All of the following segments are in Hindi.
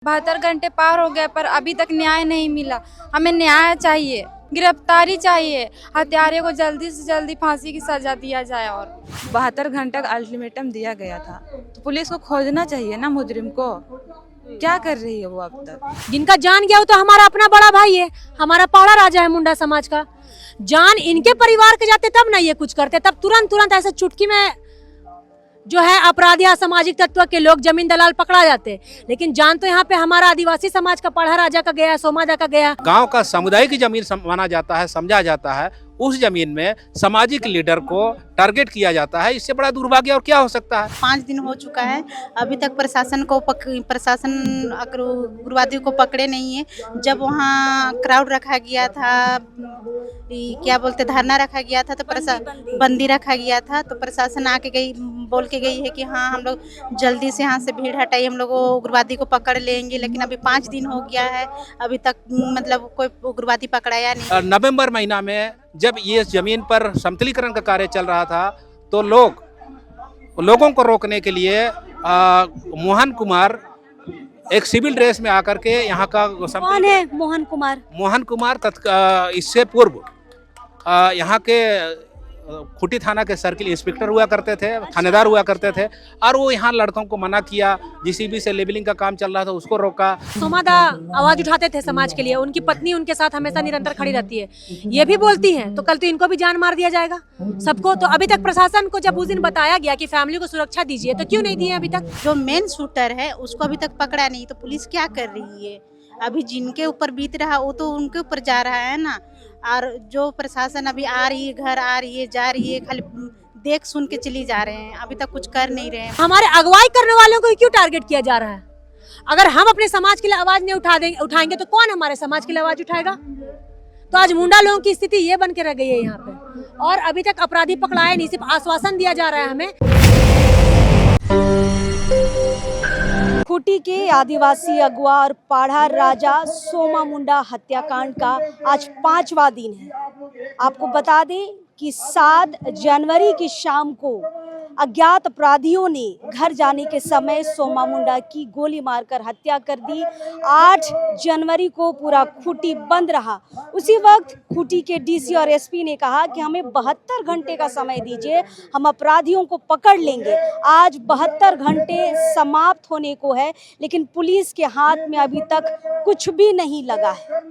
72 घंटे पार हो गए पर अभी तक न्याय नहीं मिला। हमें न्याय चाहिए, गिरफ्तारी चाहिए, हत्यारे को जल्दी से जल्दी फांसी की सजा दिया जाए। और 72 घंटे का अल्टीमेटम दिया गया था, तो पुलिस को खोजना चाहिए ना मुजरिम को। क्या कर रही है वो अब तक? जिनका जान गया वो तो हमारा अपना बड़ा भाई है, हमारा पौड़ा राजा है मुंडा समाज का। जान इनके परिवार के जाते तब ना ये कुछ करते, तब तुरंत ऐसे चुटकी में जो है अपराधी असामाजिक तत्व के लोग जमीन दलाल पकड़ा जाते। लेकिन जान तो यहाँ पे हमारा आदिवासी समाज का पढ़ा राजा का गया, सोमादा का गया। गांव का समुदाय की जमीन माना जाता है, समझा जाता है। उस जमीन में सामाजिक लीडर को टारगेट किया जाता है। इससे बड़ा दुर्भाग्य और क्या हो सकता है। 5 दिन हो चुका है, अभी तक प्रशासन उग्रवादी को पकड़े नहीं है। जब वहाँ क्राउड रखा गया था, क्या बोलते धरना रखा गया था, तो बंदी रखा गया था, तो प्रशासन आके बोल के गई है कि हाँ हम लोग जल्दी से यहाँ से भीड़ हटाइए, हम लोग उग्रवादी को पकड़ लेंगे। लेकिन अभी 5 दिन हो गया है, अभी तक मतलब कोई उग्रवादी पकड़ाया नहीं। नवंबर महीना में जब ये जमीन पर समतलीकरण का कार्य चल रहा था, तो लोगों को रोकने के लिए मोहन कुमार एक सिविल ड्रेस में आकर के यहाँ का कौन है मोहन कुमार? मोहन कुमार इससे पूर्व यहाँ के खूंटी थाना के सर्किल इंस्पेक्टर हुआ करते थे, थानेदार हुआ करते थे। और वो यहाँ लड़कों को मना किया, जीसीबी से लेबलिंग का काम चल रहा था उसको रोका। सोमादा आवाज उठाते थे समाज के लिए, उनकी पत्नी उनके साथ हमेशा निरंतर खड़ी रहती है। ये भी बोलती हैं तो कल तो इनको भी जान मार दिया जाएगा सबको। तो अभी तक प्रशासन को जब उस दिन बताया गया कि फैमिली को सुरक्षा दीजिए, तो क्यों नहीं दिए अभी तक? जो मेन शूटर है उसको अभी तक पकड़ा नहीं, तो पुलिस क्या कर रही है? अभी जिनके ऊपर बीत रहा वो तो उनके ऊपर जा रहा है ना। और जो प्रशासन अभी आ रही है, घर आ रही है, जा रही है, खाली देख सुन के चली जा रहे हैं, अभी तक कुछ कर नहीं रहे हैं। हमारे अगुवाई करने वालों को क्यों टारगेट किया जा रहा है? अगर हम अपने समाज के लिए आवाज नहीं उठाएंगे तो कौन हमारे समाज के लिए आवाज उठाएगा? तो आज मुंडा लोगों की स्थिति ये बन के रह गई है यहाँ पे, और अभी तक अपराधी पकड़ाए नहीं, सिर्फ आश्वासन दिया जा रहा है हमें। खूंटी के आदिवासी अगुआ और पाढ़ा राजा सोमा मुंडा हत्याकांड का आज 5वां दिन है। आपको बता दें कि 7 जनवरी की शाम को अज्ञात अपराधियों ने घर जाने के समय सोमा मुंडा की गोली मारकर हत्या कर दी। 8 जनवरी को पूरा खूंटी बंद रहा। उसी वक्त खूंटी के डीसी और एसपी ने कहा कि हमें 72 घंटे का समय दीजिए, हम अपराधियों को पकड़ लेंगे। आज 72 घंटे समाप्त होने को है, लेकिन पुलिस के हाथ में अभी तक कुछ भी नहीं लगा है।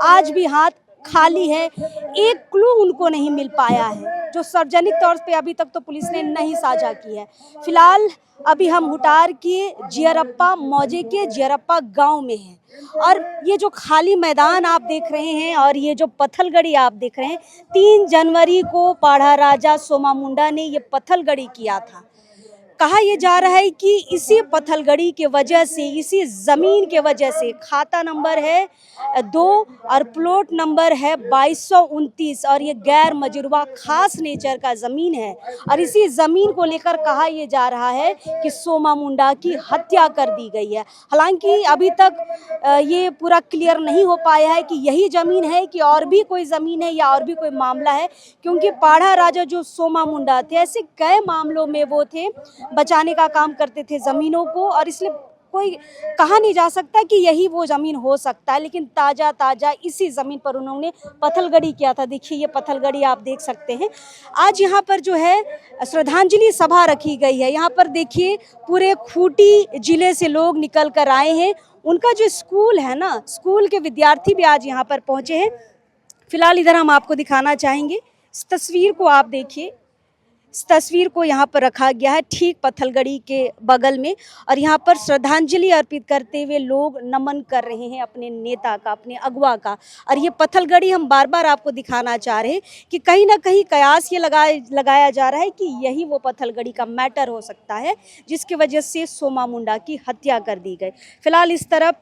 आज भी हाथ खाली है, एक क्लू उनको नहीं मिल पाया है, जो सार्वजनिक तौर पे अभी तक तो पुलिस ने नहीं साझा की है। फिलहाल अभी हम हुटार के जियरप्पा मौजे के जियरप्पा गांव में हैं, और ये जो खाली मैदान आप देख रहे हैं और ये जो पत्थलगड़ी आप देख रहे हैं, 3 जनवरी को पाढ़ा राजा सोमा मुंडा ने ये पत्थलगड़ी किया था। कहा यह जा रहा है कि इसी पत्थलगड़ी के वजह से, इसी ज़मीन के वजह से, खाता नंबर है 2 और प्लॉट नंबर है 2229, और ये गैर मजरूबा खास नेचर का ज़मीन है। और इसी ज़मीन को लेकर कहा यह जा रहा है कि सोमा मुंडा की हत्या कर दी गई है। हालांकि अभी तक ये पूरा क्लियर नहीं हो पाया है कि यही ज़मीन है कि और भी कोई ज़मीन है या और भी कोई मामला है, क्योंकि पाढ़ा राजा जो सोमा मुंडा थे, ऐसे कई मामलों में वो थे, बचाने का काम करते थे ज़मीनों को, और इसलिए कोई कहा नहीं जा सकता कि यही वो ज़मीन हो सकता है। लेकिन ताज़ा इसी ज़मीन पर उन्होंने पत्थलगड़ी किया था। देखिए ये पत्थलगड़ी आप देख सकते हैं। आज यहाँ पर जो है श्रद्धांजलि सभा रखी गई है। यहाँ पर देखिए पूरे खूंटी जिले से लोग निकल कर आए हैं। उनका जो स्कूल है ना, स्कूल के विद्यार्थी भी आज यहाँ पर पहुँचे हैं। फिलहाल इधर हम आपको दिखाना चाहेंगे, इस तस्वीर को आप देखिए। इस तस्वीर को यहाँ पर रखा गया है ठीक पत्थलगड़ी के बगल में, और यहाँ पर श्रद्धांजलि अर्पित करते हुए लोग नमन कर रहे हैं अपने नेता का, अपने अगुआ का। और ये पत्थलगड़ी हम बार बार आपको दिखाना चाह रहे हैं कि कहीं ना कहीं कयास ये लगाया जा रहा है कि यही वो पत्थलगड़ी का मैटर हो सकता है जिसकी वजह से सोमा मुंडा की हत्या कर दी गई। फिलहाल इस तरफ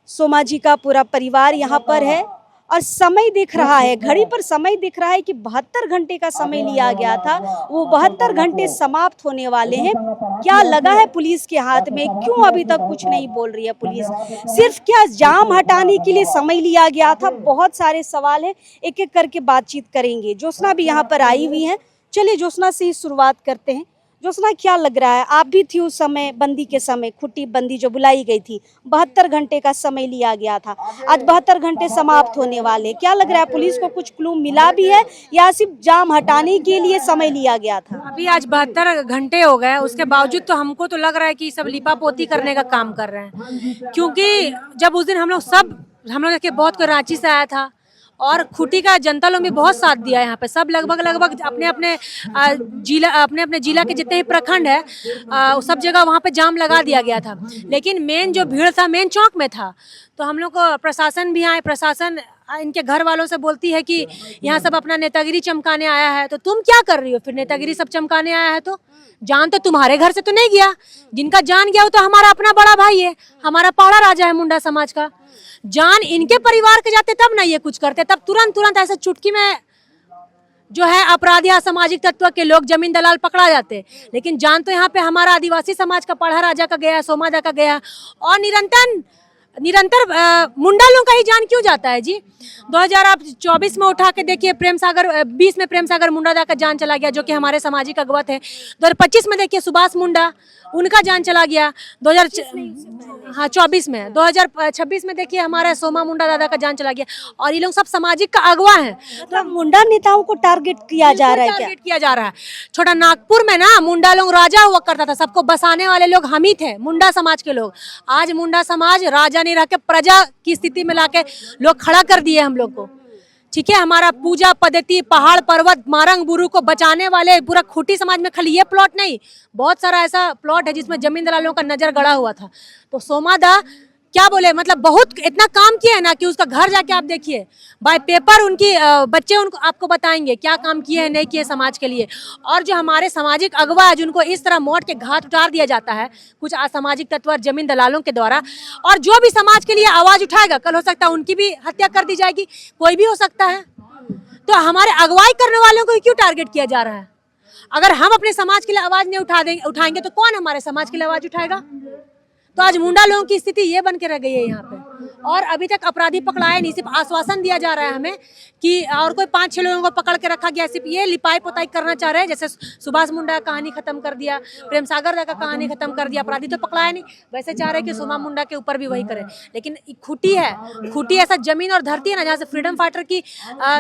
सोमा जी का पूरा परिवार यहाँ पर है, और समय दिख रहा है, घड़ी पर समय दिख रहा है कि 72 घंटे का समय लिया गया था, वो 72 घंटे समाप्त होने वाले हैं। क्या लगा है पुलिस के हाथ में? क्यों अभी तक कुछ नहीं बोल रही है पुलिस? सिर्फ क्या जाम हटाने के लिए समय लिया गया था? बहुत सारे सवाल हैं, एक एक करके बातचीत करेंगे। ज्योत्सना भी यहाँ पर आई हुई है। चलिए ज्योत्सना से ही शुरुआत करते हैं। जोसना क्या लग रहा है, आप भी थी उस समय बंदी के समय, खुटी बंदी जो बुलाई गई थी, 72 घंटे का समय लिया गया था, आज 72 घंटे समाप्त होने वाले, क्या लग रहा है पुलिस को कुछ क्लू मिला भी है या सिर्फ जाम हटाने के लिए समय लिया गया था? अभी आज 72 घंटे हो गए, उसके बावजूद तो हमको तो लग रहा है कि सब लिपापोती करने का काम कर रहे हैं, क्योंकि जब उस दिन हम लोग देखिए बहुत कोई रांची से आया था और खूंटी का जनता लोग भी बहुत साथ दिया यहाँ पे, सब लगभग अपने अपने जिला के जितने भी प्रखंड है सब जगह वहाँ पे जाम लगा दिया गया था। लेकिन मेन जो भीड़ था मेन चौक में था, तो हम लोग को प्रशासन भी आए, प्रशासन इनके घर वालों से बोलती है कि यहाँ सब अपना नेतागिरी चमकाने आया है, तो तुम क्या कर रही हो फिर, नेतागिरी सब चमकाने आया है तो जान तो तुम्हारे घर से तो नहीं गया, जिनका जान गया वो तो हमारा अपना बड़ा भाई है, हमारा पौड़ा राजा है मुंडा समाज का। जान इनके परिवार के जाते तब ना ये कुछ करते, तब तुरंत ऐसे चुटकी में जो है अपराधी असामाजिक तत्व के लोग जमीन दलाल पकड़ा जाते। लेकिन जान तो यहाँ पे हमारा आदिवासी समाज का पौड़ा राजा का गया, सोमादा का गया, और निरंतर मुंडा लोगों का ही जान क्यों जाता है जी। 2024 में उठा के देखिए, 20 में प्रेम सागर मुंडा दा का जान चला गया, जो कि हमारे सामाजिक अगवा थे। 2025 में देखिए सुभाष मुंडा, उनका जान चला गया। 2024 में 2026 में देखिए हमारा सोमा मुंडा दादा का जान चला गया, और ये लोग सब सामाजिक का अगवा है। तो मुंडा नेताओं को टारगेट किया जा रहा है क्या? टारगेट किया जा रहा है। छोटा नागपुर में ना मुंडा लोग राजा हुआ करता था, सबको बसाने वाले लोग हम ही थे, मुंडा समाज के लोग। आज मुंडा समाज राजा नहीं रह के प्रजा की स्थिति में लाके लोग खड़ा कर दिए हम लोग को, ठीक है। हमारा पूजा पद्धति, पहाड़ पर्वत, मारंग बुरु को बचाने वाले पूरा खूंटी समाज में खाली ये प्लॉट नहीं, बहुत सारा ऐसा प्लॉट है जिसमें जमीन दलालों का नजर गड़ा हुआ था। तो सोमादा क्या बोले, मतलब बहुत इतना काम किया है ना कि उसका घर जाके आप देखिए, बाय पेपर उनकी बच्चे उनको आपको बताएंगे क्या काम किए हैं नहीं किए समाज के लिए। और जो हमारे सामाजिक अगवा है जिनको इस तरह मौत के घाट उतार दिया जाता है कुछ असामाजिक तत्व और जमीन दलालों के द्वारा, और जो भी समाज के लिए आवाज उठाएगा कल हो सकता है उनकी भी हत्या कर दी जाएगी, कोई भी हो सकता है। तो हमारे अगवाई करने वालों को क्यों टारगेट किया जा रहा है? अगर हम अपने समाज के लिए आवाज नहीं उठाएंगे तो कौन हमारे समाज के लिए आवाज उठाएगा? तो आज मुंडा लोगों की स्थिति ये बन के रह गई है यहाँ पे, और अभी तक अपराधी पकड़ाए नहीं, सिर्फ आश्वासन दिया जा रहा है हमें कि और कोई 5-6 लोगों को पकड़ के रखा गया, सिर्फ ये लिपाई पोताई करना चाह रहे हैं। जैसे सुभाष मुंडा का कहानी खत्म कर दिया, प्रेम सागर दा का कहानी खत्म कर दिया, अपराधी तो पकड़ाया नहीं, वैसे चाह रहे हैं कि सोमा मुंडा के ऊपर भी वही करे। लेकिन खूंटी है, खूंटी ऐसा जमीन और धरती है ना जहाँ से फ्रीडम फाइटर की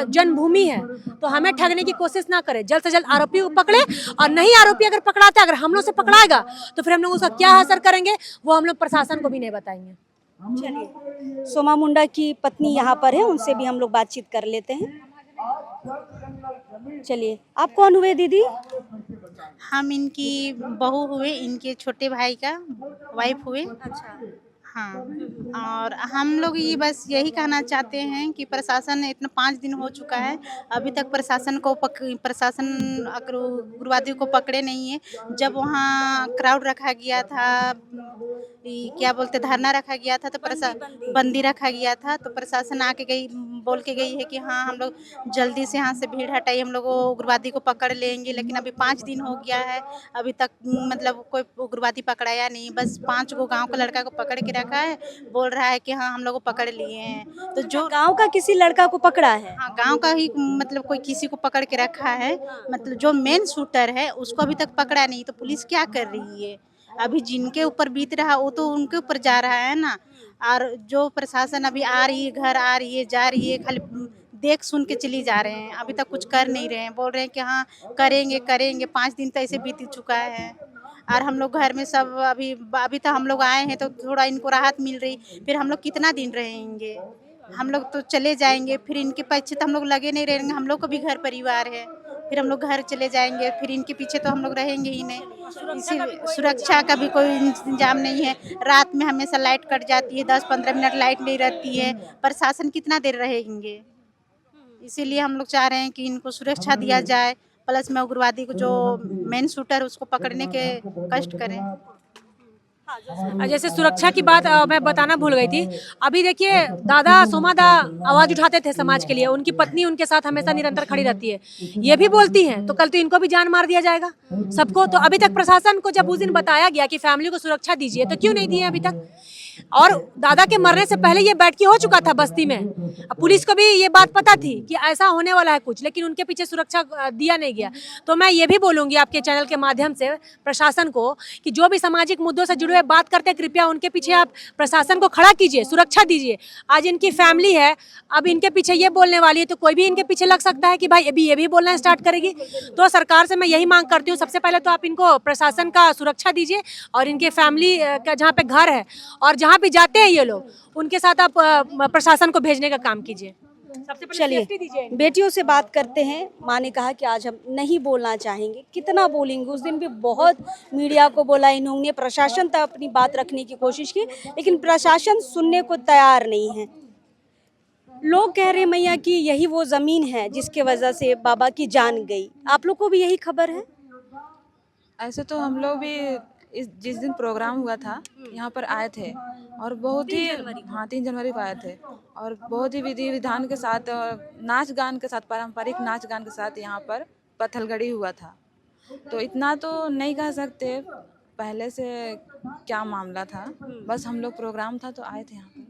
जन्मभूमि है, तो हमें ठगने की कोशिश ना करे, जल्द से जल्द आरोपी को पकड़े। और नहीं आरोपी अगर पकड़ाता है, अगर हम लोग से पकड़ाएगा तो फिर हम लोग उसका क्या असर करेंगे वो हम लोग प्रशासन को भी नहीं बताएंगे। चलिए, सोमा मुंडा की पत्नी यहाँ पर है, उनसे भी हम लोग बातचीत कर लेते हैं। चलिए, आप कौन हुए दीदी? हम इनकी बहू हुए, इनके छोटे भाई का वाइफ हुए। अच्छा, हाँ, और हम लोग ये बस यही कहना चाहते हैं कि प्रशासन इतना 5 दिन हो चुका है, अभी तक प्रशासन उग्रवादियों को पकड़े नहीं है। जब वहाँ क्राउड रखा गया था, क्या बोलते धरना रखा गया था, तो बंदी रखा गया था, तो प्रशासन आके बोल के गई है कि हाँ हम लोग जल्दी से यहाँ से भीड़ हटाइए, हम लोग उग्रवादी को पकड़ लेंगे। लेकिन अभी 5 दिन हो गया है, अभी तक मतलब कोई उग्रवादी पकड़ाया नहीं, बस 5 गो गाँव का लड़का को पकड़ के रखा है, बोल रहा है कि हाँ हम लोग को पकड़ लिए हैं। तो जो गांव का किसी लड़का को पकड़ा है? हाँ, गांव का ही मतलब कोई किसी को पकड़ के रखा है, मतलब जो मेन शूटर है उसको अभी तक पकड़ा नहीं। तो पुलिस क्या कर रही है? अभी जिनके ऊपर बीत रहा वो तो उनके ऊपर जा रहा है ना। और जो प्रशासन अभी आ रही है, घर आ रही है, जा रही है, खाली देख सुन के चली जा रहे हैं, अभी तक कुछ कर नहीं रहे हैं। बोल रहे हैं कि हाँ करेंगे। 5 दिन तो ऐसे बीत चुका है, और हम लोग घर में सब अभी तो हम लोग आए हैं तो थोड़ा इनको राहत मिल रही, फिर हम लोग कितना दिन रहेंगे? हम लोग तो चले जाएंगे, फिर इनके पीछे तो हम लोग लगे नहीं रहेंगे, हम लोग को भी घर परिवार है, फिर हम लोग घर चले जाएंगे, फिर इनके पीछे तो हम लोग रहेंगे ही नहीं। इसी सुरक्षा का भी कोई इंतजाम नहीं है, रात में हमेशा लाइट कट जाती है, 10-15 मिनट लाइट नहीं रहती है, प्रशासन कितना देर रहेंगे? इसीलिए हम लोग चाह रहे हैं कि इनको सुरक्षा दिया जाए, प्लस में उग्रवादी को जो मेन शूटर उसको पकड़ने के कष्ट करें। जैसे सुरक्षा की बात मैं बताना भूल गई थी, अभी देखिए दादा सोमादा आवाज उठाते थे समाज के लिए, उनकी पत्नी उनके साथ हमेशा निरंतर खड़ी रहती है, ये भी बोलती हैं, तो कल तो इनको भी जान मार दिया जाएगा सबको। तो अभी तक प्रशासन को जब उस दिन बताया गया कि फैमिली को सुरक्षा दीजिए, तो क्यों नहीं दिए अभी तक? और दादा के मरने से पहले ये बैठकी हो चुका था बस्ती में। अब पुलिस को भी ये बात पता थी कि ऐसा होने वाला है कुछ, लेकिन उनके पीछे सुरक्षा दिया नहीं गया। तो मैं ये भी बोलूंगी आपके चैनल के माध्यम से प्रशासन को कि जो भी सामाजिक मुद्दों से जुड़े हुए बात करते हैं, कृपया उनके पीछे आप प्रशासन को खड़ा कीजिए, सुरक्षा दीजिए। आज इनकी फैमिली है, अब इनके पीछे ये बोलने वाली है तो कोई भी इनके पीछे लग सकता है कि भाई अभी ये भी बोलना स्टार्ट करेगी। तो सरकार से मैं यही मांग करती हूँ, सबसे पहले तो आप इनको प्रशासन का सुरक्षा दीजिए और इनके फैमिली का जहाँ पे घर है और जहाँ पे जाते हैं ये लोग उनके साथ आप प्रशासन को भेजने का काम कीजिए। सबसे पहले चलिए safety दीजिए। बेटियों से बात करते हैं। माँ ने कहा कि आज हम नहीं बोलना चाहेंगे, कितना बोलेंगे। उस दिन भी बहुत मीडिया को बोला इन्होंने, प्रशासन तक अपनी बात रखने की कोशिश की, लेकिन प्रशासन सुनने को तैयार नहीं है। लोग कह रहे मैया कि यही वो जमीन है जिसके वजह से बाबा की जान गई। आप लोग को भी यही खबर है? ऐसे तो हम लोग भी जिस दिन प्रोग्राम हुआ था यहाँ पर आए थे और बहुत ही 3 जनवरी को आए थे और बहुत ही विधि विधान के साथ नाच गान के साथ, पारंपरिक नाच गान के साथ यहाँ पर पत्थलगड़ी हुआ था। तो इतना तो नहीं कह सकते पहले से क्या मामला था, बस हम लोग प्रोग्राम था तो आए थे यहाँ पर।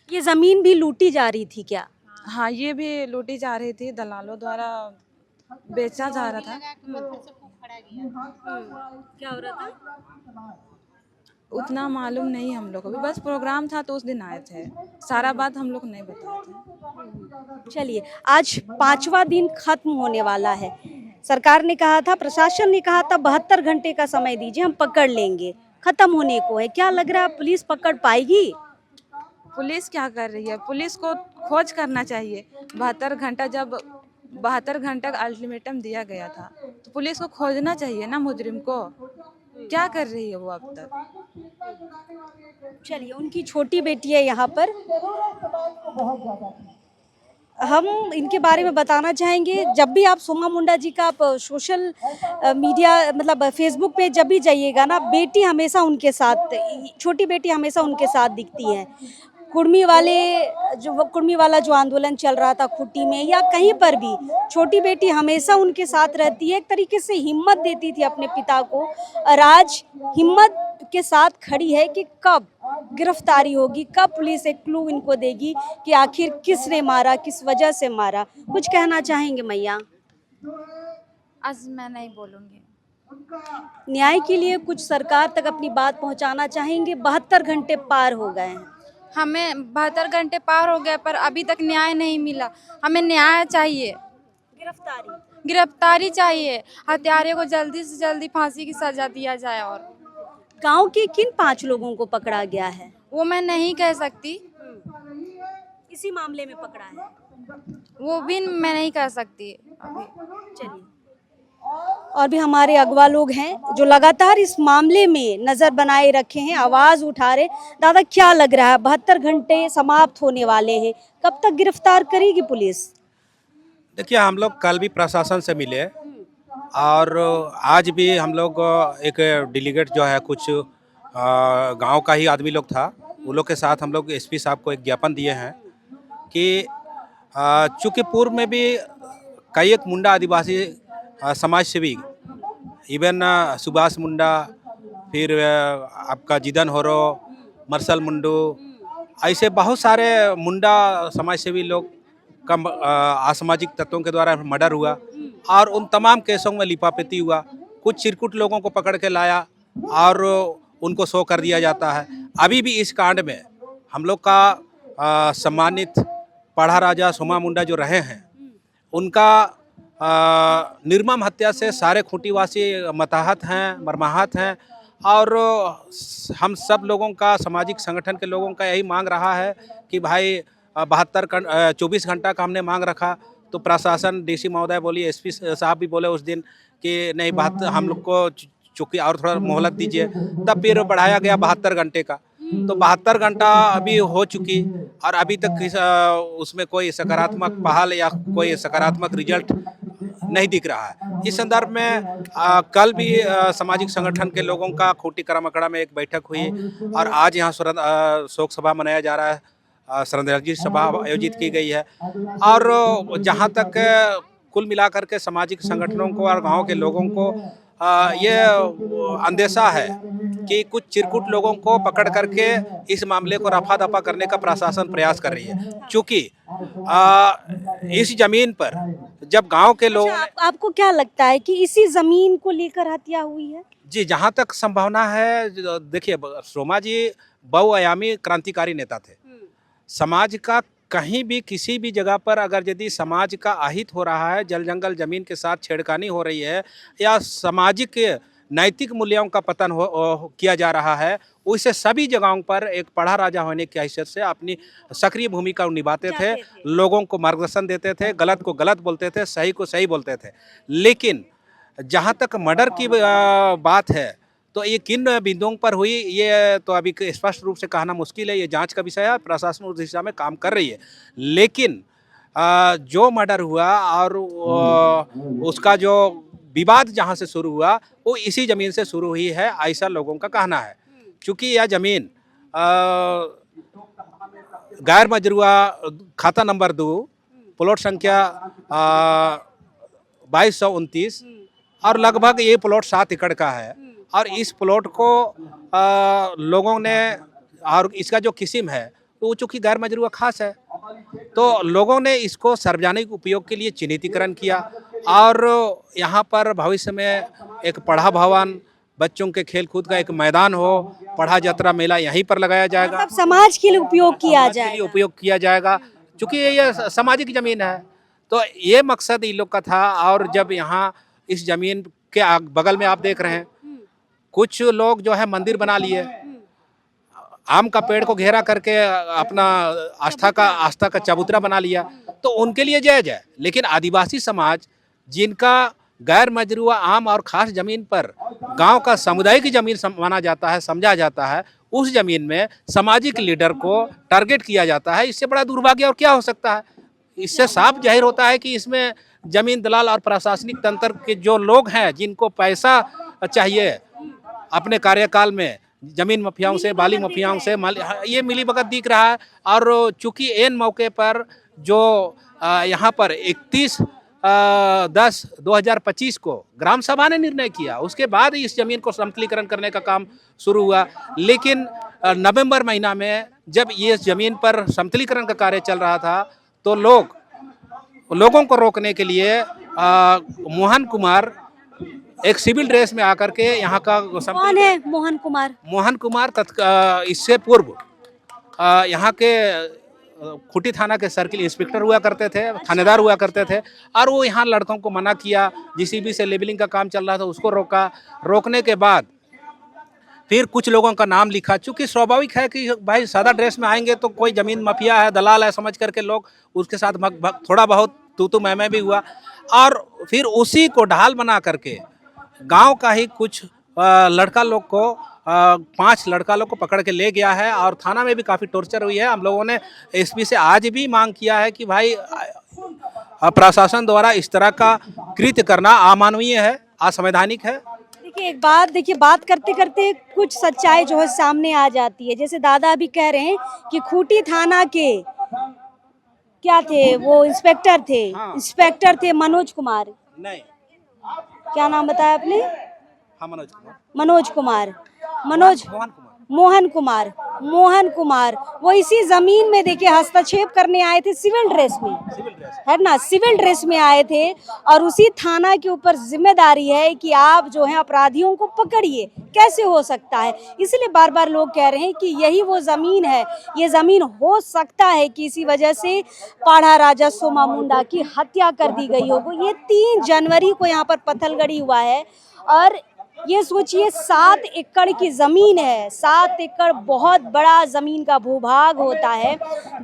ये जमीन भी लूटी जा रही थी क्या? हाँ, ये भी लूटी जा रही थी, दलालों द्वारा बेचा जा रहा था। क्या हो रहा था? उतना मालूम नहीं हम लोग को भी, बस प्रोग्राम था तो उस दिन आए थे, सारा बात हम लोग नहीं बताए थे। चलिए, आज 5वां दिन खत्म होने वाला है। सरकार ने कहा था, प्रशासन ने कहा था 72 घंटे का समय दीजिए, हम पकड़ लेंगे। खत्म होने को है, क्या लग रहा है पुलिस पकड़ पाएगी? पुलिस क्या कर रही है? पुलिस को खोज करना चाहिए। 72 घंटे का अल्टीमेटम दिया गया था तो पुलिस को खोजना चाहिए ना मुजरिम को। क्या कर रही है वो अब तक? चलिए, उनकी छोटी बेटी है यहाँ पर, हम इनके बारे में बताना चाहेंगे। जब भी आप सोमा मुंडा जी का आप सोशल मीडिया मतलब फेसबुक पे जब भी जाइएगा ना, बेटी हमेशा उनके साथ, छोटी बेटी हमेशा उनके साथ दिखती है। कुर्मी वाला जो आंदोलन चल रहा था खुट्टी में या कहीं पर भी, छोटी बेटी हमेशा उनके साथ रहती है। एक तरीके से हिम्मत देती थी अपने पिता को, और आज हिम्मत के साथ खड़ी है कि कब गिरफ्तारी होगी, कब पुलिस एक क्लू इनको देगी कि आखिर किसने मारा, किस वजह से मारा। कुछ कहना चाहेंगे मैया? आज मैं नहीं बोलूँगी। न्याय के लिए कुछ सरकार तक अपनी बात पहुंचाना चाहेंगे? 72 घंटे पार हो गए हैं। हमें 72 घंटे पार हो गए पर अभी तक न्याय नहीं मिला। हमें न्याय चाहिए, गिरफ्तारी चाहिए। हत्यारे को जल्दी से जल्दी फांसी की सजा दिया जाए। और गांव के किन 5 लोगों को पकड़ा गया है? वो मैं नहीं कह सकती, इसी मामले में पकड़ा है। वो भी मैं नहीं कह सकती अभी। चलिए, और भी हमारे अगवा लोग हैं जो लगातार इस मामले में नजर बनाए रखे हैं, आवाज उठा रहे। दादा, क्या लग रहा है? 72 घंटे समाप्त होने वाले हैं, कब तक गिरफ्तार करेगी पुलिस? देखिए, हम लोग कल भी प्रशासन से मिले और आज भी हम लोग एक डेलीगेट जो है कुछ गांव का ही आदमी लोग था, वो लोग के साथ हम लोग एसपी साहब को एक ज्ञापन दिए हैं कि चूँकि पूर्व में भी कई एक मुंडा आदिवासी समाज सेवी, इवन सुभाष मुंडा, फिर आपका जिदन होरो, मरसल मुंडू, ऐसे बहुत सारे मुंडा समाज सेवी लोग का असामाजिक तत्वों के द्वारा मर्डर हुआ और उन तमाम केसों में लिपापोती हुआ। कुछ चिरकुट लोगों को पकड़ के लाया और उनको शो कर दिया जाता है। अभी भी इस कांड में हम लोग का सम्मानित पढ़ा राजा सोमा मुंडा जो रहे हैं, उनका निर्मम हत्या से सारे खूंटीवासी मताहत हैं, मर्माहत हैं। और हम सब लोगों का, सामाजिक संगठन के लोगों का यही मांग रहा है कि भाई 24 घंटा का हमने मांग रखा तो प्रशासन, डीसी महोदय बोली, एसपी साहब भी बोले उस दिन कि नहीं, बात हम लोग को चूँकि और थोड़ा मोहलत दीजिए, तब फिर बढ़ाया गया 72 घंटे का। तो 72 घंटा अभी हो चुकी और अभी तक उसमें कोई सकारात्मक पहल या कोई सकारात्मक रिजल्ट नहीं दिख रहा है। इस संदर्भ में कल भी सामाजिक संगठन के लोगों का खूंटी करामकड़ा में एक बैठक हुई और आज यहाँ शोक सभा मनाया जा रहा है, श्रद्धांजलि सभा आयोजित की गई है। और जहाँ तक कुल मिलाकर के सामाजिक संगठनों को और गांव के लोगों को ये अंदेशा है कि कुछ चिरकुट लोगों को पकड़ करके इस मामले को रफा दफा करने का प्रशासन प्रयास कर रही है, क्योंकि इस जमीन पर जब गांव के लोग आपको क्या लगता है कि इसी जमीन को लेकर हत्या हुई है? जी, जहां तक संभावना है, देखिए सोमा जी बहुआयामी क्रांतिकारी नेता थे। समाज का कहीं भी किसी भी जगह पर अगर यदि समाज का अहित हो रहा है, जल जंगल जमीन के साथ छेड़खानी हो रही है या सामाजिक नैतिक मूल्यों का पतन किया जा रहा है, उससे सभी जगहों पर एक पढ़ा राजा होने की हैसियत से अपनी सक्रिय भूमिका निभाते थे, लोगों को मार्गदर्शन देते थे, गलत को गलत बोलते थे, सही को सही बोलते थे। लेकिन जहाँ तक मर्डर की बात है तो ये किन बिंदुओं पर हुई, ये तो अभी स्पष्ट रूप से कहना मुश्किल है, ये जांच का विषय है, प्रशासन उस दिशा में काम कर रही है। लेकिन जो मर्डर हुआ और उसका जो विवाद जहाँ से शुरू हुआ वो इसी ज़मीन से शुरू हुई है, ऐसा लोगों का कहना है। क्योंकि यह ज़मीन गैर मजरूआ खाता नंबर 2 प्लॉट संख्या 2229 और लगभग ये प्लॉट 7 एकड़ का है। और इस प्लॉट को लोगों ने, और इसका जो किस्म है वो चूँकि गैर मजरूआ खास है, तो लोगों ने इसको सार्वजनिक उपयोग के लिए चिन्हितीकरण किया और यहाँ पर भविष्य में एक पढ़ा भवन, बच्चों के खेल कूद का एक मैदान हो, पढ़ा यात्रा मेला यहीं पर लगाया जाएगा। मतलब समाज के लिए उपयोग किया जाएगा। उपयोग किया जाएगा, क्योंकि ये सामाजिक जमीन है, तो ये मकसद इन लोग का था। और जब यहाँ इस जमीन के बगल में आप देख रहे हैं, कुछ लोग जो है मंदिर बना लिए, आम का पेड़ को घेरा करके अपना आस्था का चबूतरा बना लिया, तो उनके लिए जायज है। लेकिन आदिवासी समाज जिनका गैर मजरूआ आम और खास जमीन पर गांव का सामुदायिक जमीन माना जाता है, समझा जाता है, उस जमीन में सामाजिक लीडर को टारगेट किया जाता है। इससे बड़ा दुर्भाग्य और क्या हो सकता है? इससे साफ जाहिर होता है कि इसमें जमीन दलाल और प्रशासनिक तंत्र के जो लोग हैं, जिनको पैसा चाहिए अपने कार्यकाल में, जमीन माफियाओं से, बाली माफियाओं से ये मिली भगत दिख रहा है। और चूंकि एन मौके पर जो यहाँ पर 31/10/2025 को ग्राम सभा ने निर्णय किया, उसके बाद इस जमीन को समतलीकरण करने का काम शुरू हुआ। लेकिन नवंबर महीना में जब ये जमीन पर समतलीकरण का कार्य चल रहा था, तो लोगों को रोकने के लिए मोहन कुमार एक सिविल ड्रेस में आकर के यहाँ का कौन है मोहन कुमार? मोहन कुमार इससे पूर्व यहाँ के खूंटी थाना के सर्किल इंस्पेक्टर हुआ करते थे, थानेदार हुआ करते थे। और वो यहाँ लड़कों को मना किया, जीसीबी से लेबलिंग का काम चल रहा था, उसको रोका। रोकने के बाद फिर कुछ लोगों का नाम लिखा। चूँकि स्वाभाविक है कि भाई सादा ड्रेस में आएंगे तो कोई ज़मीन माफिया है, दलाल है समझ करके लोग उसके साथ थोड़ा बहुत तू मैं भी हुआ। और फिर उसी को ढाल बना करके गांव का ही कुछ लड़का लोग को 5 लड़का लोग को पकड़ के ले गया है। और थाना में भी काफ़ी टॉर्चर हुई है। हम लोगों ने एसपी से आज भी मांग किया है कि भाई प्रशासन द्वारा इस तरह का कृत्य करना अमानवीय है, असंवैधानिक है। देखिए एक बात, बात करते करते कुछ सच्चाई जो है सामने आ जाती है। जैसे दादा अभी कह रहे हैं कि खूंटी थाना के क्या थे, वो इंस्पेक्टर थे। हाँ। इंस्पेक्टर थे मनोज कुमार। नहीं, क्या नाम बताया आपने? हाँ, मोहन कुमार वो इसी जमीन में देखिए हस्तक्षेप करने आए थे, सिविल ड्रेस में, है ना, सिविल ड्रेस में आए थे। और उसी थाना के ऊपर जिम्मेदारी है कि आप जो है अपराधियों को पकड़िए। कैसे हो सकता है? इसलिए बार बार लोग कह रहे हैं कि यही वो जमीन है। ये जमीन हो सकता है कि इसी वजह से पाढ़ा राजा सोमा मुंडा की हत्या कर दी गई हो। ये 3 जनवरी को यहाँ पर पत्थलगड़ी हुआ है। और ये सोचिए 7 एकड़ की जमीन है। 7 एकड़ बहुत बड़ा जमीन का भूभाग होता है।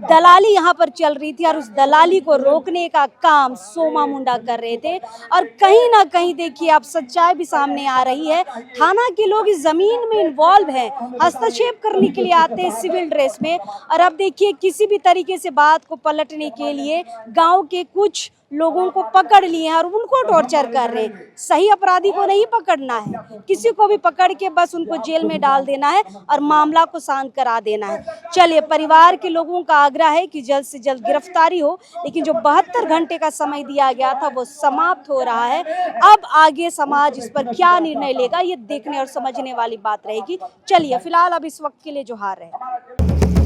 दलाली यहाँ पर चल रही थी और उस दलाली को रोकने का काम सोमा मुंडा कर रहे थे। और कहीं ना कहीं देखिए आप सच्चाई भी सामने आ रही है। थाना के लोग इस जमीन में इन्वॉल्व हैं, हस्तक्षेप करने के लिए आते हैं सिविल ड्रेस में। और अब देखिए किसी भी तरीके से बात को पलटने के लिए गाँव के कुछ लोगों को पकड़ लिए हैं और उनको टॉर्चर कर रहे हैं। सही अपराधी को नहीं पकड़ना है, किसी को भी पकड़ के बस उनको जेल में डाल देना है और मामला को शांत करा देना है। चलिए, परिवार के लोगों का आग्रह है कि जल्द से जल्द गिरफ्तारी हो, लेकिन जो 72 घंटे का समय दिया गया था वो समाप्त हो रहा है। अब आगे समाज इस पर क्या निर्णय लेगा, ये देखने और समझने वाली बात रहेगी। चलिए, फिलहाल अब इस वक्त के लिए जोहार है।